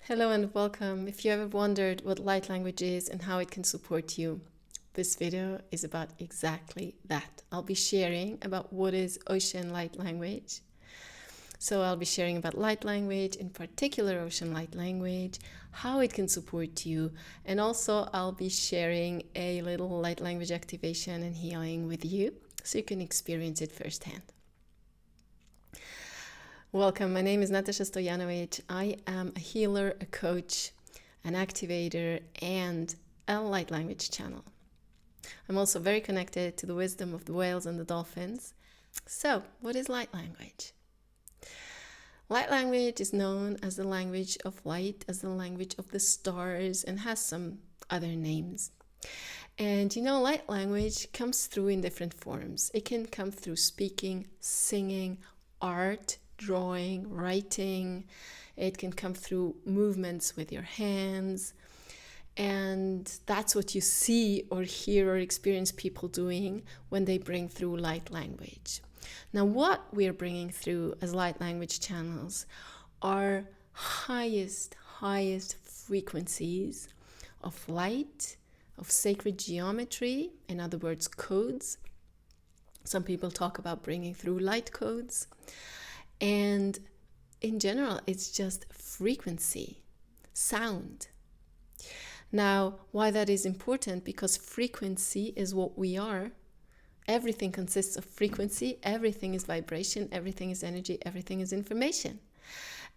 Hello and welcome. If you ever wondered what light language is and how it can support you, this video is about exactly that. I'll be sharing about what is ocean light language. So I'll be sharing about light language, in particular ocean light language, how it can support you, and also I'll be sharing a little light language activation and healing with you so you can experience it firsthand. Welcome, my name is Natasa Stojanovic. I am a healer, a coach, an activator, and a light language channel. I'm also very connected to the wisdom of the whales and the dolphins. So, what is light language? Light language is known as the language of light, as the language of the stars, and has some other names. And light language comes through in different forms. It can come through speaking, singing, art, drawing, writing. It can come through movements with your hands. And that's what you see or hear or experience people doing when they bring through light language. Now, what we're bringing through as light language channels are highest frequencies of light, of sacred geometry, in other words, codes. Some people talk about bringing through light codes. And in general, it's just frequency, sound. Now, why that is important? Because frequency is what we are. Everything consists of frequency. Everything is vibration. Everything is energy. Everything is information.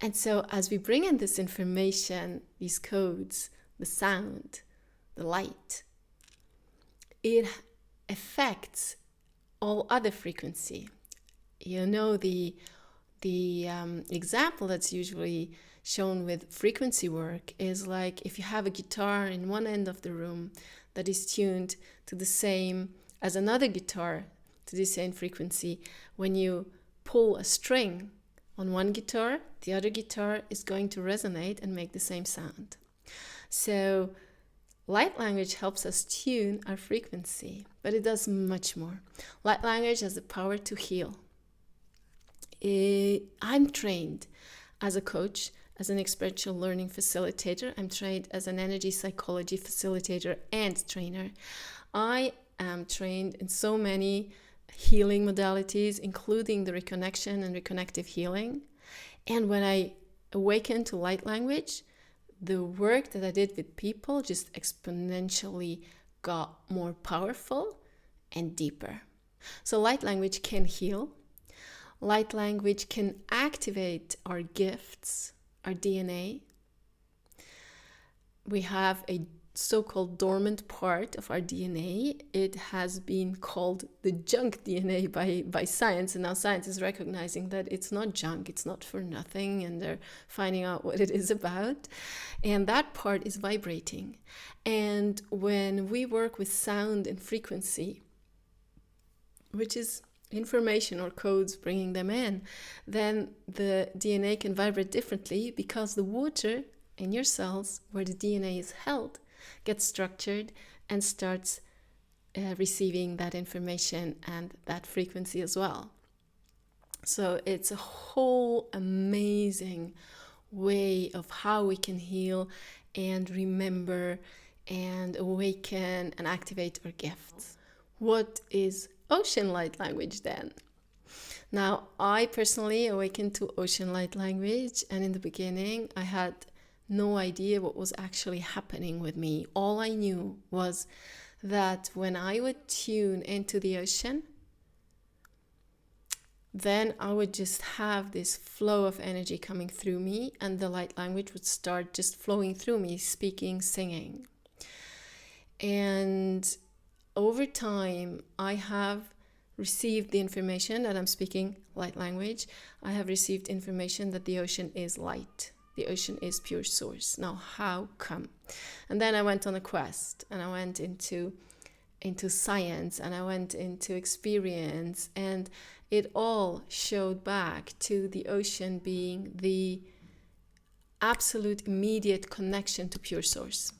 And so as we bring in this information, these codes, the sound, the light, it affects all other frequency. The example that's usually shown with frequency work is like if you have a guitar in one end of the room that is tuned to the same as another guitar to the same frequency. When you pull a string on one guitar, the other guitar is going to resonate and make the same sound. So light language helps us tune our frequency, but it does much more. Light language has the power to heal. I'm trained as a coach, as an experiential learning facilitator. I'm trained as an energy psychology facilitator and trainer. I am trained in so many healing modalities, including the reconnection and reconnective healing. And when I awakened to light language, the work that I did with people just exponentially got more powerful and deeper. So light language can heal. Light language can activate our gifts, our DNA. We have a so-called dormant part of our DNA. It has been called the junk DNA by science, and now science is recognizing that it's not junk, it's not for nothing, and they're finding out what it is about. And that part is vibrating. And when we work with sound and frequency, which is information or codes, bringing them in, then the DNA can vibrate differently because the water in your cells where the DNA is held gets structured and starts receiving that information and that frequency as well. So it's a whole amazing way of how we can heal and remember and awaken and activate our gifts. What is ocean light language then? Now, I personally awakened to ocean light language, and in the beginning I had no idea what was actually happening with me. All I knew was that when I would tune into the ocean, then I would just have this flow of energy coming through me, and the light language would start just flowing through me, speaking, singing. And over time, I have received the information that I'm speaking light language. I have received information that the ocean is light. The ocean is pure source. Now, how come? And then I went on a quest, and I went into science, and I went into experience, and it all showed back to the ocean being the absolute immediate connection to pure source.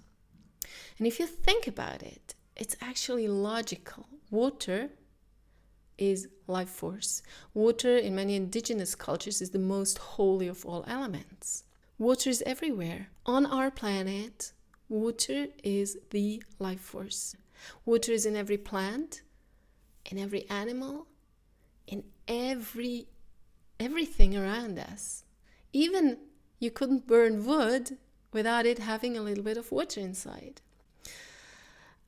And if you think about it, it's actually logical. Water is life force. Water in many indigenous cultures is the most holy of all elements. Water is everywhere. On our planet, water is the life force. Water is in every plant, in every animal, in everything around us. Even you couldn't burn wood without it having a little bit of water inside.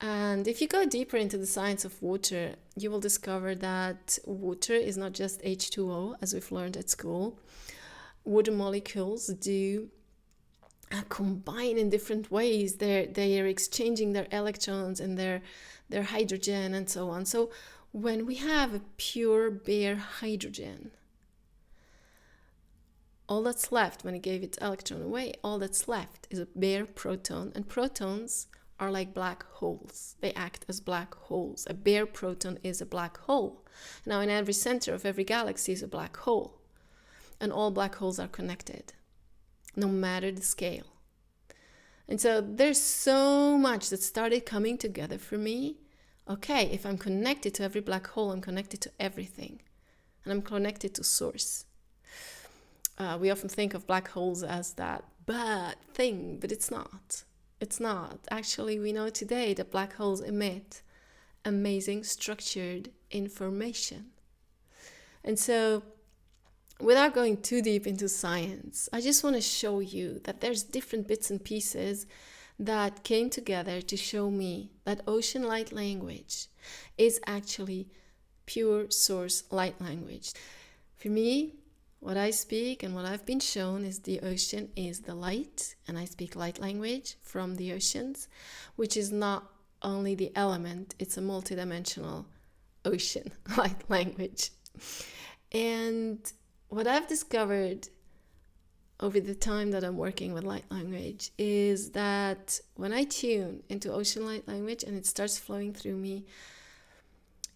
And if you go deeper into the science of water, you will discover that water is not just H2O, as we've learned at school. Water molecules do combine in different ways. They are exchanging their electrons and their hydrogen and so on. So when we have a pure, bare hydrogen, all that's left, when it gave its electron away, all that's left is a bare proton. And protons are like black holes. They act as black holes. A bare proton is a black hole. Now, in every center of every galaxy is a black hole. And all black holes are connected, no matter the scale. And so there's so much that started coming together for me. Okay, if I'm connected to every black hole, I'm connected to everything. And I'm connected to source. We often think of black holes as that bad thing, but it's not. It's not. Actually, we know today that black holes emit amazing structured information. And so, without going too deep into science, I just want to show you that there's different bits and pieces that came together to show me that ocean light language is actually pure source light language. For me, what I speak and what I've been shown is the ocean is the light, and I speak light language from the oceans, which is not only the element, it's a multidimensional ocean light language. And what I've discovered over the time that I'm working with light language is that when I tune into ocean light language and it starts flowing through me,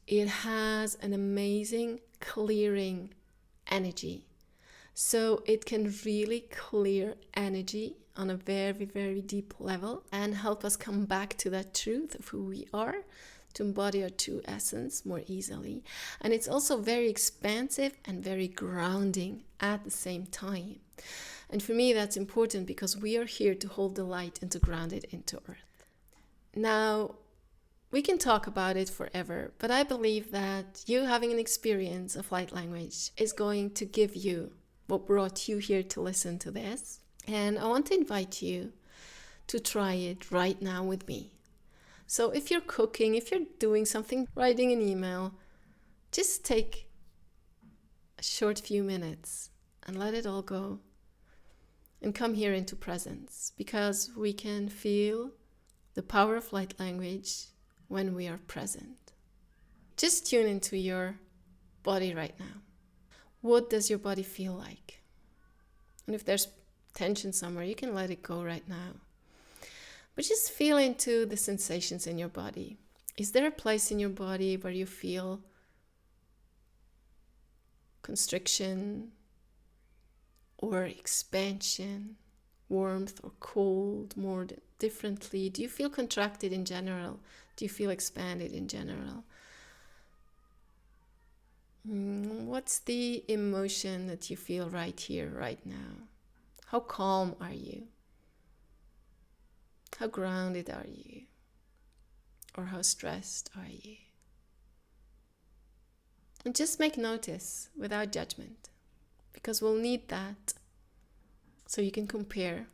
it has an amazing clearing energy. So it can really clear energy on a very, very deep level and help us come back to that truth of who we are, to embody our true essence more easily. And it's also very expansive and very grounding at the same time. And for me, that's important because we are here to hold the light and to ground it into earth. Now, we can talk about it forever, but I believe that you having an experience of light language is going to give you what brought you here to listen to this. And I want to invite you to try it right now with me. So if you're cooking, if you're doing something, writing an email, just take a short few minutes and let it all go and come here into presence, because we can feel the power of light language when we are present. Just tune into your body right now. What does your body feel like? And if there's tension somewhere, you can let it go right now. But just feel into the sensations in your body. Is there a place in your body where you feel constriction or expansion, warmth or cold more differently? Do you feel contracted in general? Do you feel expanded in general? What's the emotion that you feel right here, right now? How calm are you? How grounded are you? Or how stressed are you? And just make notice without judgment, because we'll need that so you can compare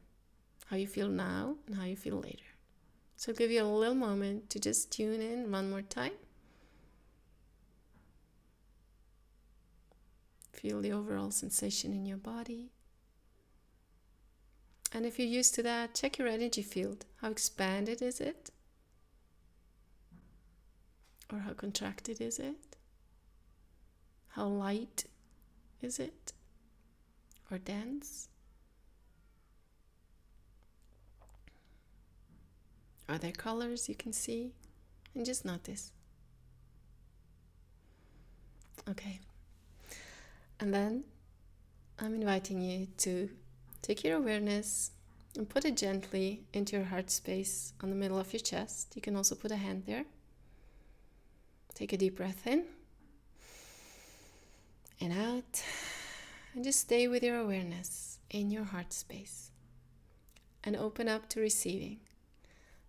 how you feel now and how you feel later. So I'll give you a little moment to just tune in one more time. Feel the overall sensation in your body. And if you're used to that, check your energy field. How expanded is it? Or how contracted is it? How light is it? Or dense? Are there colors you can see? And just notice. Okay. And then I'm inviting you to take your awareness and put it gently into your heart space on the middle of your chest. You can also put a hand there. Take a deep breath in and out. And just stay with your awareness. in your heart space and open up to receiving.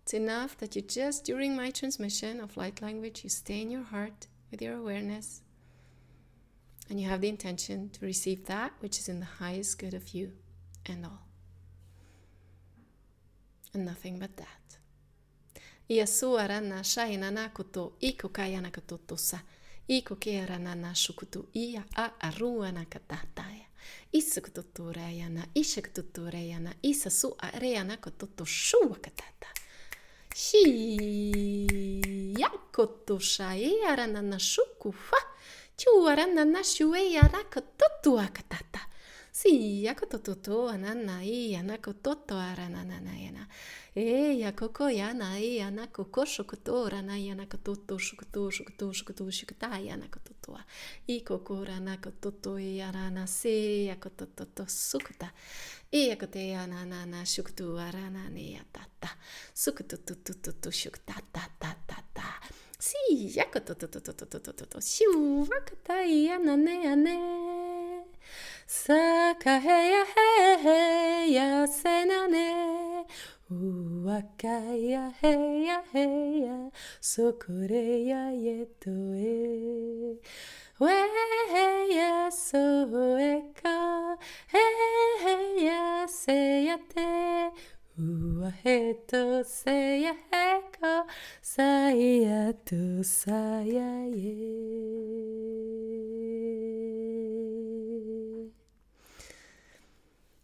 It's enough that you just, during my transmission of light language, you stay in your heart with your awareness and you have the intention to receive that which is in the highest good of you and all. And nothing but that. Ia suarana shainana koto iko kayana kotosa iko keranana shukutu ia a aruana katataya isakututurayana ishakututurayana isa su areana kototo shua katata shi yakoto shai aranana shukufa chuaranana shueya rakototu akatata si yakototo anana iana kototo aranana yana ya koko yana yana koko shokotora na yana kototo shokoto shukota yana kototo I kokora na kototo yarana se ya kototo sukota ya kote yana na shukoto arana ne yatata sukoto shukota ta si ya kototo shu wakata yana ne Sakaheya heya senane Uwakaya heya heya Sokoreya yetoe Weya soeka Heya seyate Uwaheto seya heko Sayato sayaye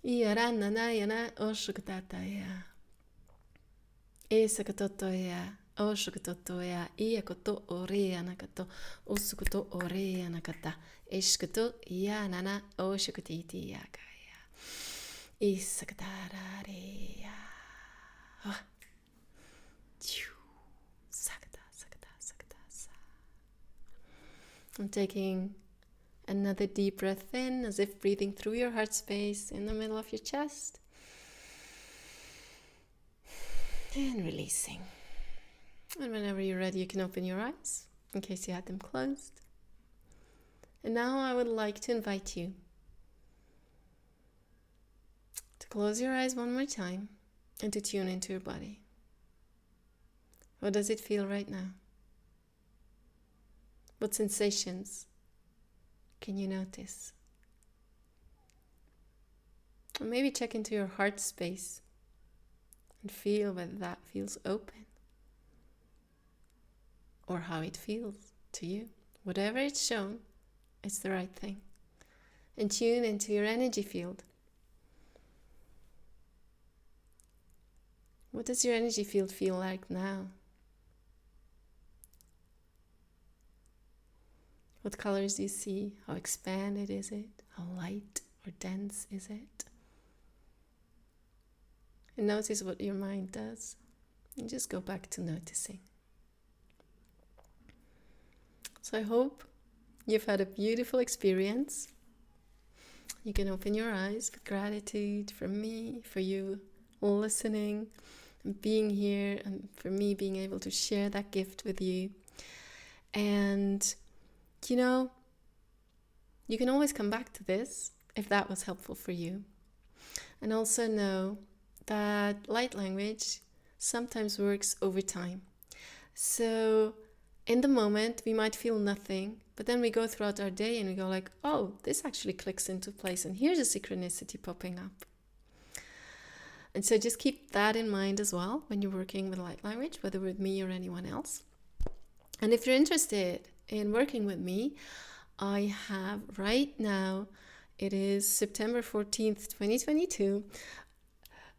Iarana yana oshukataya. Esakatotoya oshukatotoya. Iakoto orea nakato osukoto orea nakata. Eshkato yanana oshukatiti yakaya. Isakatararia. Sakata. I'm taking another deep breath in, as if breathing through your heart space in the middle of your chest. And releasing. And whenever you're ready, you can open your eyes, in case you had them closed. And now I would like to invite you to close your eyes one more time and to tune into your body. What does it feel right now? What sensations can you notice? Or maybe check into your heart space and feel whether that feels open or how it feels to you. Whatever it's shown, it's the right thing. And tune into your energy field. What does your energy field feel like now? What colors do you see? How expanded is it? How light or dense is it? And notice what your mind does. And just go back to noticing. So I hope you've had a beautiful experience. You can open your eyes with gratitude for me, for you listening and being here, and for me being able to share that gift with you. And you know, you can always come back to this if that was helpful for you. And also know that light language sometimes works over time. So in the moment, we might feel nothing, but then we go throughout our day and we go like, oh, this actually clicks into place and here's a synchronicity popping up. And so just keep that in mind as well when you're working with light language, whether with me or anyone else. And if you're interested in working with me, I have right now, it is September 14th, 2022.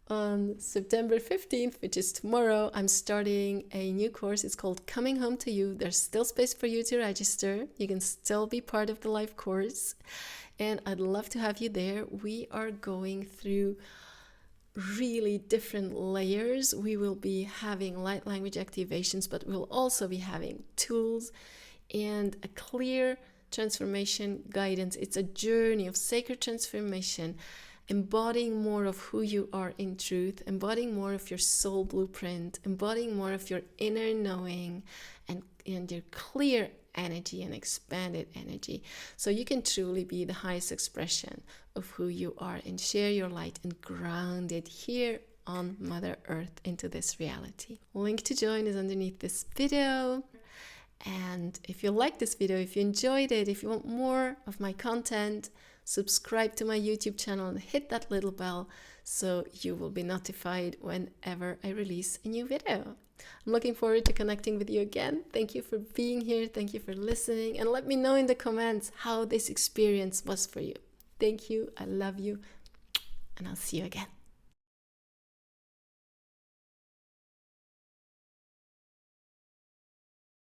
On September 15th, which is tomorrow, I'm starting a new course. It's called Coming Home to You. There's still space for you to register. You can still be part of the live course. And I'd love to have you there. We are going through really different layers. We will be having light language activations, but we'll also be having tools and a clear transformation guidance. It's a journey of sacred transformation, embodying more of who you are in truth, embodying more of your soul blueprint, embodying more of your inner knowing and your clear energy and expanded energy, so you can truly be the highest expression of who you are and share your light and ground it here on Mother Earth into this reality. Link to join is underneath this video. And if you like this video, if you enjoyed it, if you want more of my content, subscribe to my YouTube channel and hit that little bell so you will be notified whenever I release a new video. I'm looking forward to connecting with you again. Thank you for being here. Thank you for listening. And let me know in the comments how this experience was for you. Thank you. I love you. And I'll see you again.